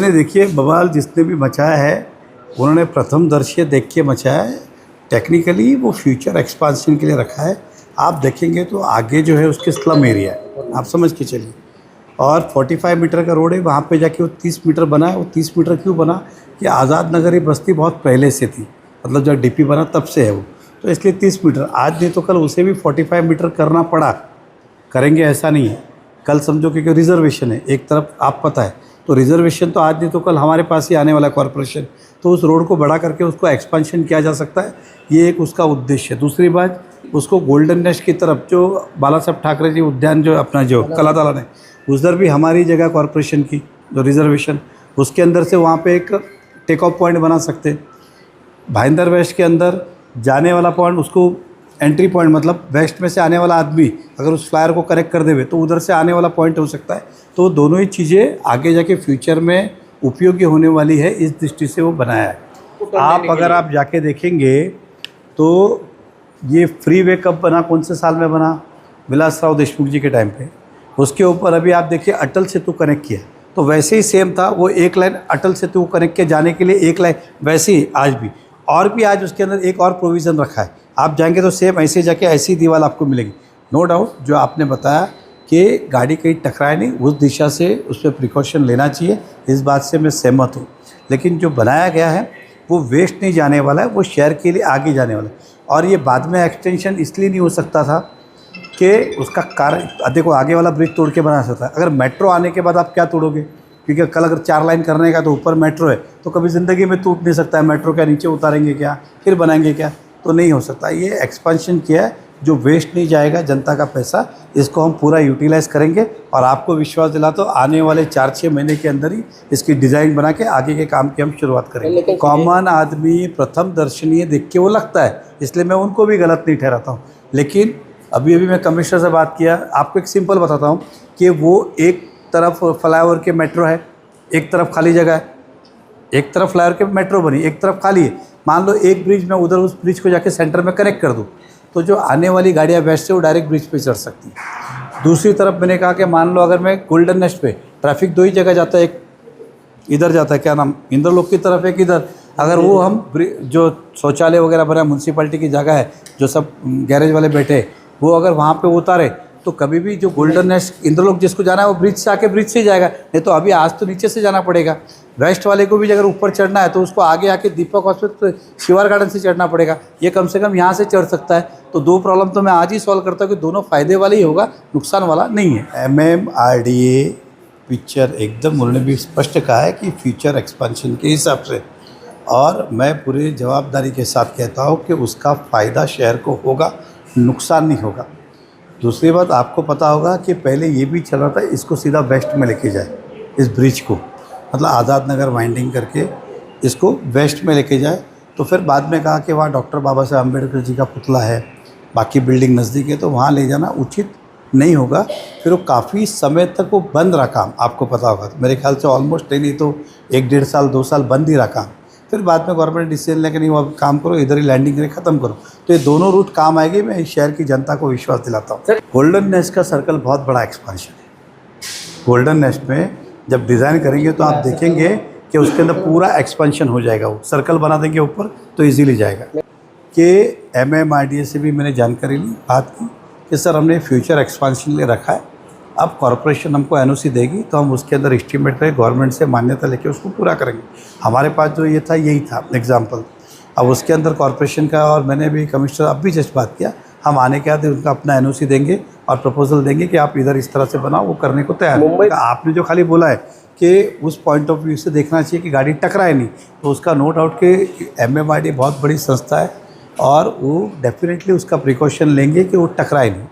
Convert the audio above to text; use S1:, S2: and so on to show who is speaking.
S1: नहीं देखिए, बवाल जिसने भी मचाया है उन्होंने प्रथमदर्शी देख के मचाया है। टेक्निकली वो फ्यूचर एक्सपांशन के लिए रखा है। आप देखेंगे तो आगे जो है उसके स्लम एरिया है, आप समझ के चलिए। और 45 मीटर का रोड है, वहाँ पे जाके वो 30 मीटर बना है। वो 30 मीटर क्यों बना कि आज़ाद नगर ये बस्ती बहुत पहले से थी, मतलब जब डीपी बना तब से है वो, तो इसलिए 30 मीटर। आज नहीं तो कल उसे भी 45 मीटर करना पड़ा, करेंगे ऐसा नहीं है। कल समझो कि रिजर्वेशन है एक तरफ, आप पता है, तो रिजर्वेशन तो आज नहीं तो कल हमारे पास ही आने वाला कॉरपोरेशन, तो उस रोड को बड़ा करके उसको एक्सपेंशन किया जा सकता है। ये एक उसका उद्देश्य है। दूसरी बात, उसको गोल्डन नेस्ट की तरफ जो बाला साहब ठाकरे जी उद्यान जो अपना जो कलाताला ने, उधर भी हमारी जगह कॉरपोरेशन की जो रिजर्वेशन, उसके अंदर से वहाँ पे एक टेक ऑफ पॉइंट बना सकते हैं। भाईंदर वेस्ट के अंदर जाने वाला पॉइंट, उसको एंट्री पॉइंट, मतलब वेस्ट में से आने वाला आदमी अगर उस फ्लायर को कनेक्ट कर देवे तो उधर से आने वाला पॉइंट हो सकता है। तो दोनों ही चीज़ें आगे जाके फ्यूचर में उपयोगी होने वाली है, इस दृष्टि से वो बनाया है। आप अगर आप जाके देखेंगे तो ये फ्री वे कब बना, कौन से साल में बना? विलासराव देशमुख जी के टाइम पे। उसके ऊपर अभी आप देखिए अटल सेतु कनेक्ट किया, तो वैसे ही सेम था। वो एक लाइन अटल सेतु को कनेक्ट किया जाने के लिए, एक लाइन वैसे ही आज भी। और भी आज उसके अंदर एक और प्रोविज़न रखा है, आप जाएंगे तो सेम ऐसे जाके ऐसी दीवार आपको मिलेगी। नो डाउट जो आपने बताया कि गाड़ी कहीं टकराए नहीं, उस दिशा से उस पर प्रिकॉशन लेना चाहिए, इस बात से मैं सहमत हूँ। लेकिन जो बनाया गया है वो वेस्ट नहीं जाने वाला है, वो शहर के लिए आगे जाने वाला है। और ये बाद में एक्सटेंशन इसलिए नहीं हो सकता था कि उसका कार्य, देखो आगे वाला ब्रिज तोड़ के बना सकता है। अगर मेट्रो आने के बाद आप क्या तोड़ोगे? क्योंकि कल अगर 4 लाइन करने का तो ऊपर मेट्रो है, तो कभी ज़िंदगी में टूट नहीं सकता है। मेट्रो क्या नीचे उतारेंगे क्या, फिर बनाएंगे क्या? तो नहीं हो सकता। ये एक्सपेंशन किया है जो वेस्ट नहीं जाएगा, जनता का पैसा, इसको हम पूरा यूटिलाइज़ करेंगे। और आपको विश्वास दिला तो आने वाले 4-6 महीने के अंदर ही इसकी डिज़ाइन बना के आगे के काम की हम शुरुआत करेंगे। कॉमन आदमी प्रथम दर्शनीय देख के वो लगता है, इसलिए मैं उनको भी गलत नहीं ठहराता हूँ। लेकिन अभी मैं कमिश्नर से बात किया, आपको एक सिंपल बताता हूँ कि वो एक तरफ फ्लाईओवर के मेट्रो है, एक तरफ खाली जगह है, एक तरफ फ्लाईओवर के मेट्रो बनी, एक तरफ खाली है। मान लो एक ब्रिज में उधर उस ब्रिज को जाके सेंटर में कनेक्ट कर दूँ, तो जो आने वाली गाड़ियाँ वेस्ट से वो डायरेक्ट ब्रिज पे चढ़ सकती है। दूसरी तरफ मैंने कहा कि मान लो अगर मैं गोल्डन नेस्ट पे ट्रैफिक 2 ही जगह जाता है, एक इधर जाता है, क्या नाम, इंद्रलोक की तरफ, एक इधर, अगर वो हम जो शौचालय वगैरह बना म्यूनसिपैलिटी की जगह है, जो सब गैरेज वाले बैठे, वो अगर वहाँ पे उतारे तो कभी भी जो गोल्डन नेस्ट इंद्रलोक जिसको जाना है वो ब्रिज से आके ब्रिज से ही जाएगा। नहीं तो अभी आज तो नीचे से जाना पड़ेगा। वेस्ट वाले को भी अगर ऊपर चढ़ना है तो उसको आगे आके दीपक हॉस्पिटल शिवार गार्डन से चढ़ना पड़ेगा। ये कम से कम यहाँ से चढ़ सकता है। तो 2 प्रॉब्लम तो मैं आज ही सॉल्व करता हूँ कि दोनों फ़ायदे वाला ही होगा, नुकसान वाला नहीं है। MMRDA पिक्चर एकदम उन्होंने भी स्पष्ट कहा है कि फ्यूचर एक्सपेंशन के हिसाब से, और मैं पूरी जवाबदारी के साथ कहता हूँ कि उसका फ़ायदा शहर को होगा, नुकसान नहीं होगा। दूसरी बात, आपको पता होगा कि पहले ये भी चल रहा था इसको सीधा वेस्ट में लेके जाए, इस ब्रिज को, मतलब आज़ाद नगर वाइंडिंग करके इसको वेस्ट में लेके जाए। तो फिर बाद में कहा कि वहाँ डॉक्टर बाबा साहब अम्बेडकर जी का पुतला है, बाकी बिल्डिंग नज़दीक है, तो वहाँ ले जाना उचित नहीं होगा। फिर वो काफ़ी समय तक वो बंद रहा काम, आपको पता होगा। मेरे ख्याल से ऑलमोस्ट नहीं तो 1-1.5 साल 2 साल बंद ही रहा काम। फिर बाद में गवर्नमेंट डिसीजन लेकर नहीं, वो अब काम करो, इधर ही लैंडिंग करके ख़त्म करो। तो ये दोनों रूट काम आएगी, मैं इस शहर की जनता को विश्वास दिलाता हूँ। गोल्डन नेस्ट का सर्कल बहुत बड़ा एक्सपेंशन है। गोल्डन नेस्ट में जब डिज़ाइन करेंगे तो आप देखेंगे कि उसके अंदर पूरा एक्सपेंशन हो जाएगा। वो सर्कल बना देंगे ऊपर तो ईजीली जाएगा। कि MMRDA से भी मैंने जानकारी ली, बात की कि सर हमने फ्यूचर एक्सपेंशन ले रखा है, अब कॉरपोरेशन हमको NOC देगी तो हम उसके अंदर एस्टीमेट करें, गवर्नमेंट से मान्यता लेके उसको पूरा करेंगे। हमारे पास जो ये था यही था एग्जाम्पल। अब उसके अंदर कॉरपोरेशन का, और मैंने भी कमिश्नर अब भी जस्ट बात किया, हम आने के बाद उनका अपना NOC देंगे और प्रपोजल देंगे कि आप इधर इस तरह से बनाओ, वो करने को तैयार है। आपने जो खाली बोला है कि उस पॉइंट ऑफ व्यू से देखना चाहिए कि गाड़ी टकराए नहीं, तो उसका नो डाउट कि MMRDA बहुत बड़ी संस्था है और वो डेफिनेटली उसका प्रिकॉशन लेंगे कि वो टकराए नहीं।